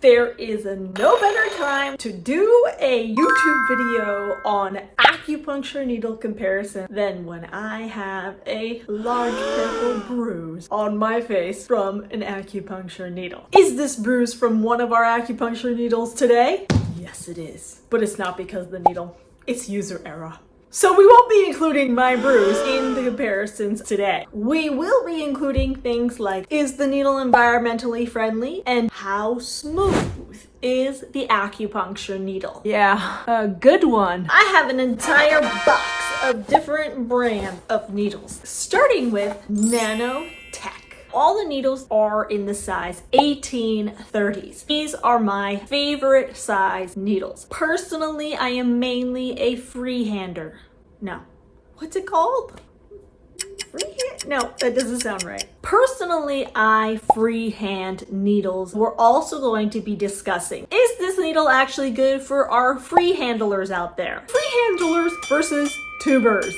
There is no better time to do a YouTube video on acupuncture needle comparison than when I have a large purple bruise on my face from an acupuncture needle. Is this bruise from one of our acupuncture needles today? Yes, it is. But it's not because of the needle. It's user error. So we won't be including my bruise in the comparisons today. We will be including things like, is the needle environmentally friendly? And how smooth is the acupuncture needle? Yeah, a good one. I have an entire box of different brands of needles, starting with Nano Tech. All the needles are in the size 1830s. These are my favorite size needles. Personally, I am mainly a freehander. No. What's it called? Freehand? No, that doesn't sound right. Personally, I freehand needles. We're also going to be discussing, is this needle actually good for our freehandlers out there? Freehandlers versus tubers.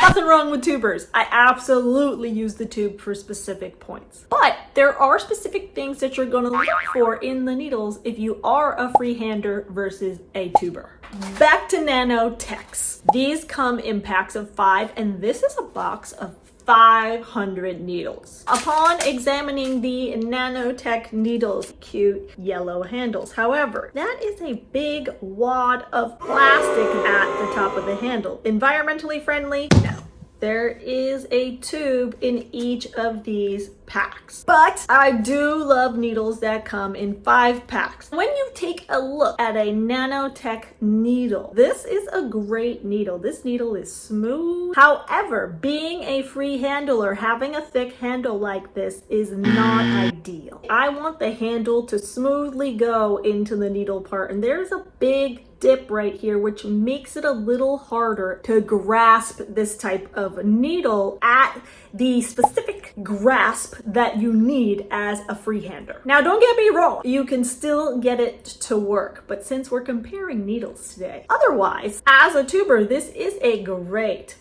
Nothing wrong with tubers. I absolutely use the tube for specific points. But there are specific things that you're going to look for in the needles if you are a freehander versus a tuber. Back to Nano Techs. These come in packs of 5, and this is a box of 500 needles. Upon examining the Nanotech needles, cute yellow handles. However, that is a big wad of plastic at the top of the handle. Environmentally friendly? No. There is a tube in each of these packs. But I do love needles that come in 5 packs. When you take a look at a Nanotech needle, this is a great needle. This needle is smooth. However, being a free handler, having a thick handle like this is not ideal. I want the handle to smoothly go into the needle part, and there's a big dip right here, which makes it a little harder to grasp this type of needle at the specific grasp that you need as a freehander. Now, don't get me wrong, you can still get it to work, but since we're comparing needles today, otherwise, as a tuber, this is a great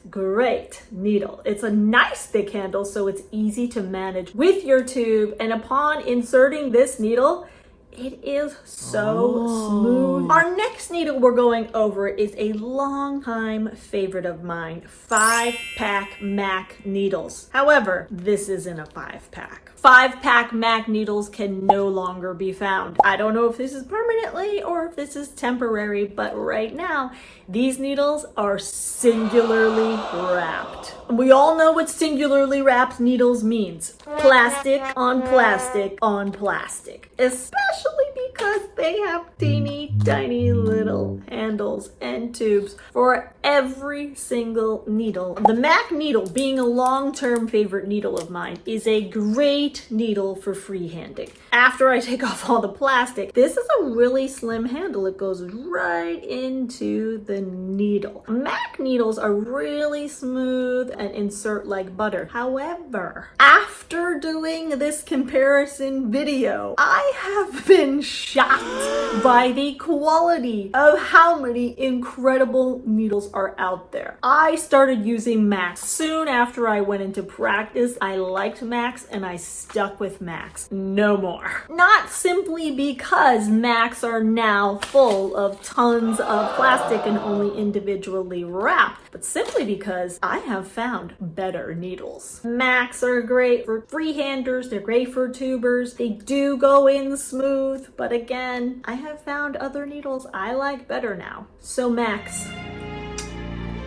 needle. It's a nice thick handle, so it's easy to manage with your tube, and upon inserting this needle, it is so smooth. Our next needle we're going over is a long-time favorite of mine, 5-pack MAC needles. However, this isn't a 5-pack. 5-pack MAC needles can no longer be found. I don't know if this is permanently or if this is temporary, but right now, these needles are singularly wrapped. We all know what singularly wrapped needles means. Plastic on plastic on plastic. Especially because they have teeny tiny little handles and tubes for every single needle. The MAC needle, being a long-term favorite needle of mine, is a great needle for freehanding. After I take off all the plastic, this is a really slim handle. It goes right into the needle. MAC needles are really smooth and insert like butter. However, after doing this comparison video, I have been shocked by the quality of how many incredible needles are out there. I started using MACs soon after I went into practice. I liked MACs and I stuck with MACs. No more. Not simply because MACs are now full of tons of plastic and only individually wrapped, but simply because I have found better needles. MACs are great for freehanders, they're great for tubers, they do go in smooth, but again, I have found other needles I like better now. So MACs,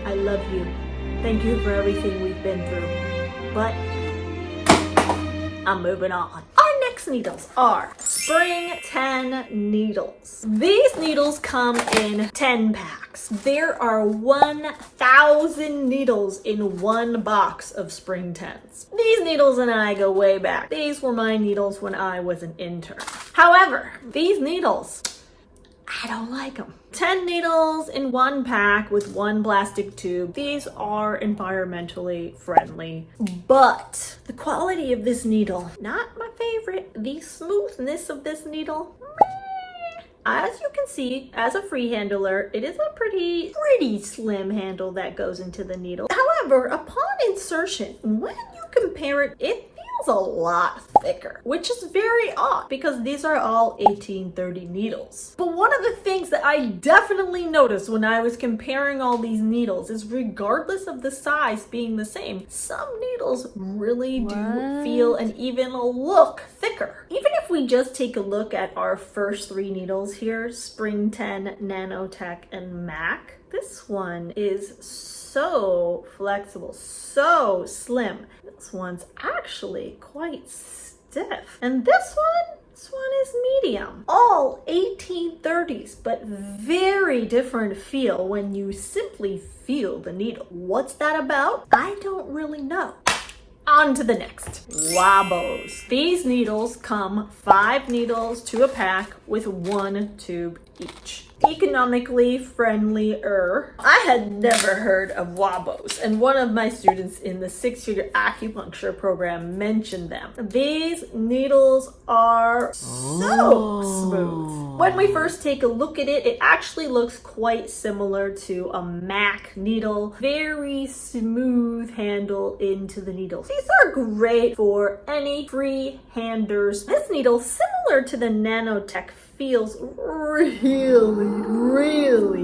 I love you. Thank you for everything we've been through. But I'm moving on. Our next needles are Spring 10 needles. These needles come in 10 packs. There are 1,000 needles in one box of Spring 10s. These needles and I go way back. These were my needles when I was an intern. However, these needles, I don't like them. 10 needles in one pack with one plastic tube. These are environmentally friendly, but the quality of this needle, not my favorite. The smoothness of this needle, meh. As you can see, as a free handler, it is a pretty slim handle that goes into the needle. However, upon insertion, when you compare it, it feels feels a lot thicker, which is very odd because these are all 1830 needles. But one of the things that I definitely noticed when I was comparing all these needles is regardless of the size being the same, some needles really do feel and even look thicker. Even if we just take a look at our first three needles here, Spring 10, Nanotech, and Mac, this one is so flexible, so slim. This one's actually quite stiff. And this one is medium. All 1830s, but very different feel when you simply feel the needle. What's that about? I don't really know. On to the next. Wabos. These needles come 5 needles to a pack with 1 tube each. Economically friendlier. I had never heard of Wabos, and one of my students in the 6-figure acupuncture program mentioned them. These needles are so smooth. When we first take a look at it, it actually looks quite similar to a Mac needle. Very smooth handle into the needle. These are great for any free-handers. This needle, similar to the Nanotech, feels really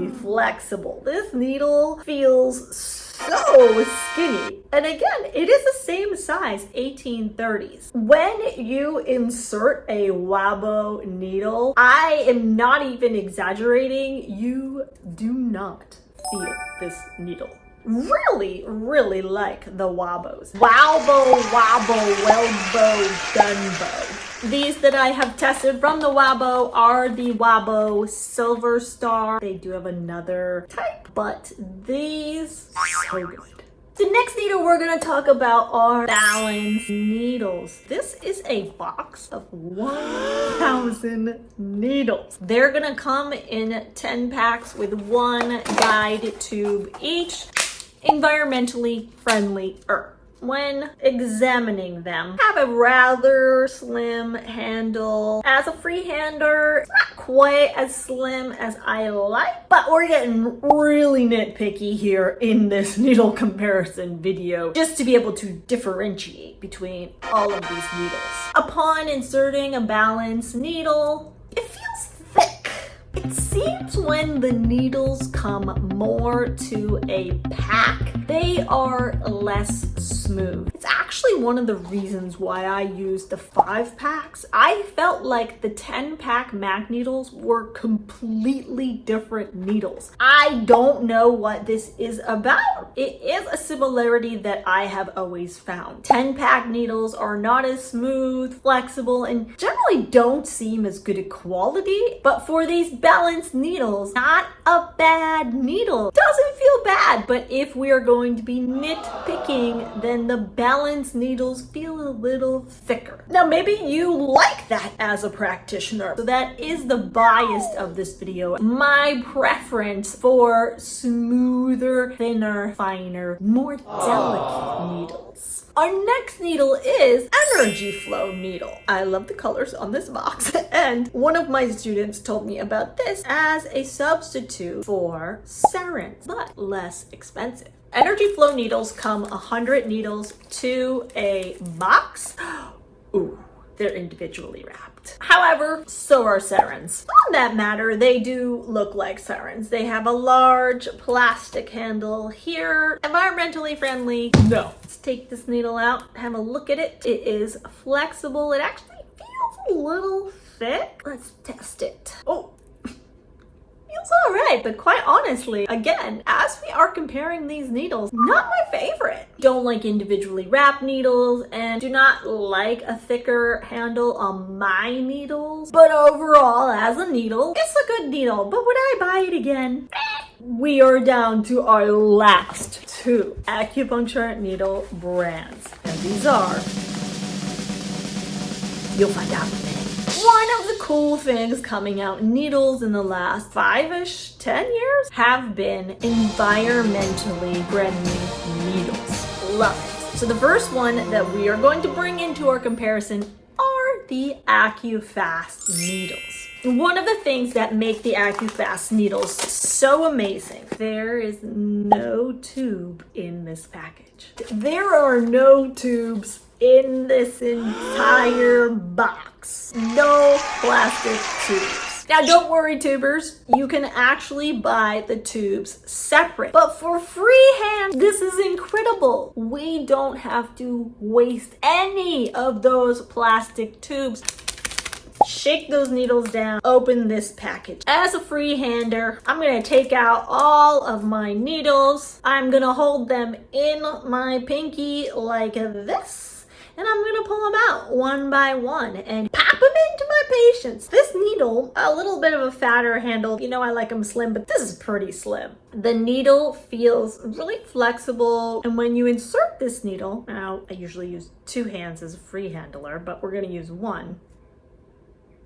flexible. This needle feels so skinny. And again, it is the same size, 1830s. When you insert a Wabbo needle, I am not even exaggerating, you do not feel this needle. Really like the Wabos. Wabbo, Welbo, Gunbo. These that I have tested from the Wabbo are the Wabbo Silver Star. They do have another type, but these so good. The next needle we're going to talk about are balance needles. This is a box of 1,000 needles. They're going to come in 10 packs with 1 guide tube each. Environmentally friendlier. When examining them, have a rather slim handle. As a freehander, it's not quite as slim as I like, but we're getting really nitpicky here in this needle comparison video just to be able to differentiate between all of these needles. Upon inserting a balanced needle, it feels thick. It seems when the needles come more to a pack, they are less smooth. It's actually one of the reasons why I use the 5 packs. I felt like the 10 pack Mac needles were completely different needles. I don't know what this is about. It is a similarity that I have always found. 10 pack needles are not as smooth, flexible, and generally don't seem as good a quality, but for these balanced needles, not a bad needle. Doesn't feel bad, but if we are going to be nitpicking, then the balanced needles feel a little thicker. Now, maybe you like that as a practitioner. So that is the bias of this video. My preference for smoother, thinner, finer, more delicate needles. Our next needle is Energy Flow needle. I love the colors on this box. And one of my students told me about this as a substitute for Serins, but less expensive. Energy Flow needles come 100 needles to a box. Ooh, they're individually wrapped. However, so are Serins. On that matter, they do look like Serins. They have a large plastic handle here. Environmentally friendly? No. Let's take this needle out, have a look at it. It is flexible. It actually feels a little thick. Let's test it. Oh. Feels all right, but quite honestly, again, as we are comparing these needles, not my favorite. Don't like individually wrapped needles and do not like a thicker handle on my needles. But overall, as a needle, it's a good needle. But would I buy it again? We are down to our last 2 acupuncture needle brands. And these are, you'll find out in a minute. One of the cool things coming out in needles in the last 5-ish, 10 years have been environmentally friendly needles. Love it. So the first one that we are going to bring into our comparison are the AcuFast needles. One of the things that make the AcuFast needles so amazing, there is no tube in this package. There are no tubes in this entire box. No plastic tubes. Now don't worry, tubers, you can actually buy the tubes separate. But for freehand, this is incredible. We don't have to waste any of those plastic tubes. Shake those needles down, open this package. As a freehander, I'm gonna take out all of my needles. I'm gonna hold them in my pinky like this. And I'm gonna pull them out one by one and pop them into my patients. This needle, a little bit of a fatter handle. You know I like them slim, but this is pretty slim. The needle feels really flexible. And when you insert this needle, now I usually use 2 hands as a free handler, but we're gonna use 1.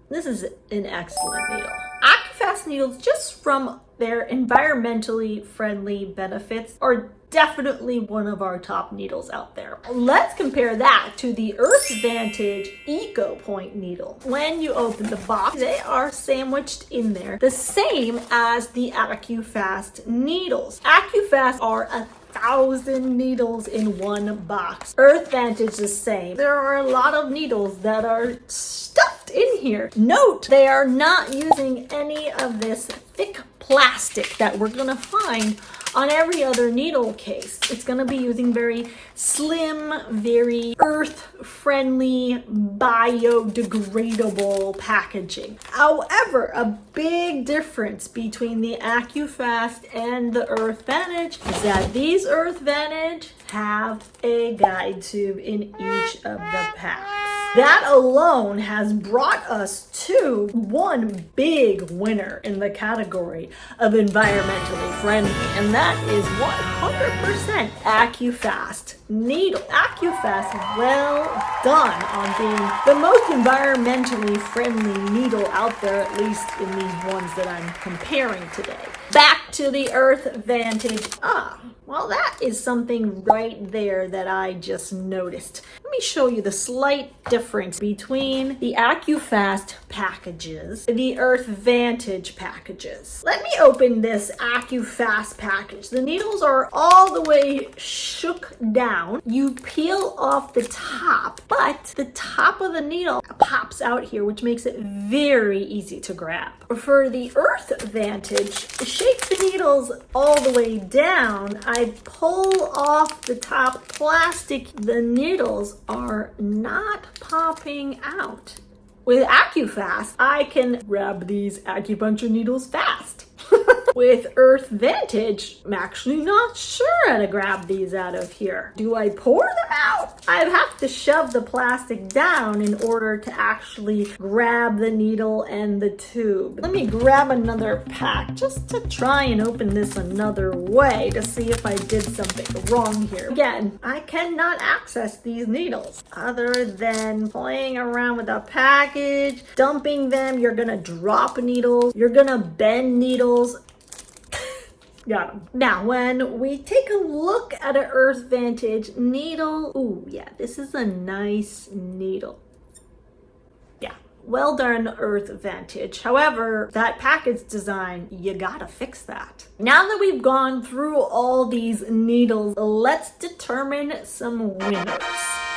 This is an excellent needle. AcuFast needles, just from their environmentally friendly benefits, are definitely one of our top needles out there. Let's compare that to the EarthVantage EcoPoint needle. When you open the box, they are sandwiched in there, the same as the AcuFast needles. AcuFast are 1,000 needles in one box. EarthVantage the same. There are a lot of needles that are stuffed in here. Note, they are not using any of this thick plastic that we're gonna find on every other needle case. It's gonna be using very slim, very earth-friendly, biodegradable packaging. However, a big difference between the AcuFast and the EarthVantage is that these EarthVantage have a guide tube in each of the packs. That alone has brought us to one big winner in the category of environmentally friendly, and that is 100% AcuFast needle. AcuFast, well done on being the most environmentally friendly needle out there, at least in these ones that I'm comparing today. Back to the EarthVantage. Well, that is something right there that I just noticed. Let me show you the slight difference between the AcuFast packages and the EarthVantage packages. Let me open this AcuFast package. The needles are all the way shook down. You peel off the top, but the top of the needle pops out here, which makes it very easy to grab. For the EarthVantage, shake the needles all the way down. I pull off the top plastic. The needles are not popping out. With AcuFast, I can grab these acupuncture needles fast. With EarthVantage, I'm actually not sure how to grab these out of here. Do I pour them out? I have to shove the plastic down in order to actually grab the needle and the tube. Let me grab another pack just to try and open this another way to see if I did something wrong here. Again, I cannot access these needles other than playing around with the package, dumping them. You're gonna drop needles. You're gonna bend needles. Got them. Now, when we take a look at an EarthVantage needle, ooh, yeah, this is a nice needle. Yeah, well done, EarthVantage. However, that package design, you gotta fix that. Now that we've gone through all these needles, let's determine some winners.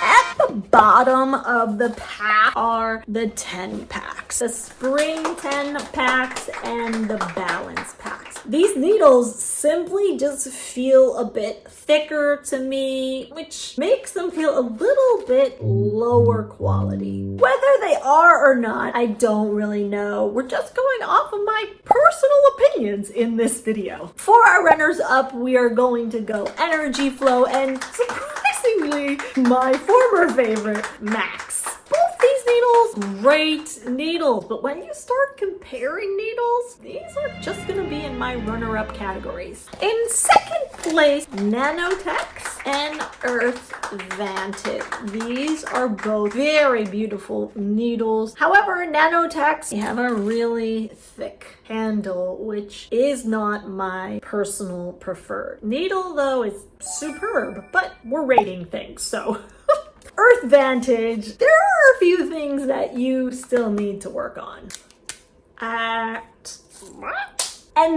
At the bottom of the pack are the 10 packs, the spring 10 packs and the balance packs. These needles simply just feel a bit thicker to me, which makes them feel a little bit lower quality. Whether they are or not, I don't really know. We're just going off of my personal opinions in this video. For our runners up, we are going to go Energy Flow and surprisingly, my former favorite, Max. Both these needles, great needles, but when you start comparing needles, these are just gonna be in my runner-up categories. In second place, Nanotech and EarthVantage. These are both very beautiful needles. However, Nanotechs have a really thick handle, which is not my personal preferred. Needle, though, is superb, but we're rating things, so... EarthVantage, there are a few things that you still need to work on. And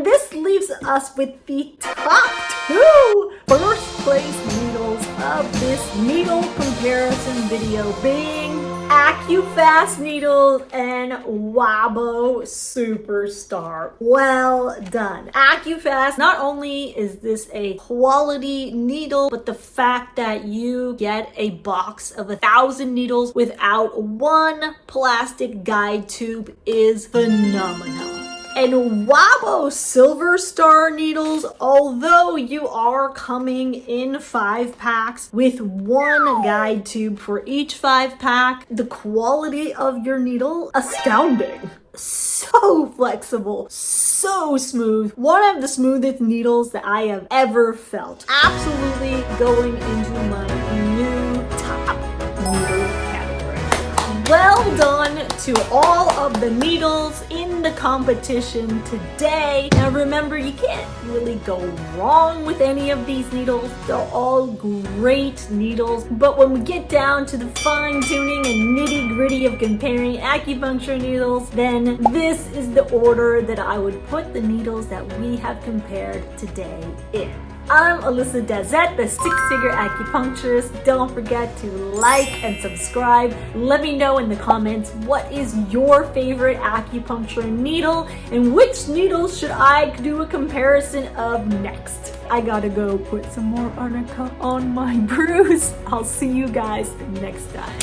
this leaves us with the top 2 first place needles of this needle comparison video being AcuFast needles and Wabbo Superstar. Well done. AcuFast, not only is this a quality needle, but the fact that you get a box of 1,000 needles without one plastic guide tube is phenomenal. And Wabbo Silver Star needles, although you are coming in 5 packs with one guide tube for each 5 pack, the quality of your needle, astounding. So flexible, so smooth. One of the smoothest needles that I have ever felt. Absolutely going into my new top needle category. Well done to all of the needles in the competition today. Now remember, you can't really go wrong with any of these needles. They're all great needles. But when we get down to the fine tuning and nitty gritty of comparing acupuncture needles, then this is the order that I would put the needles that we have compared today in. I'm Alyssadazetlac, the 6-figure acupuncturist. Don't forget to like and subscribe. Let me know in the comments what is your favorite acupuncture needle and which needles should I do a comparison of next. I gotta go put some more arnica on my bruise. I'll see you guys next time.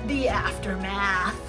The aftermath.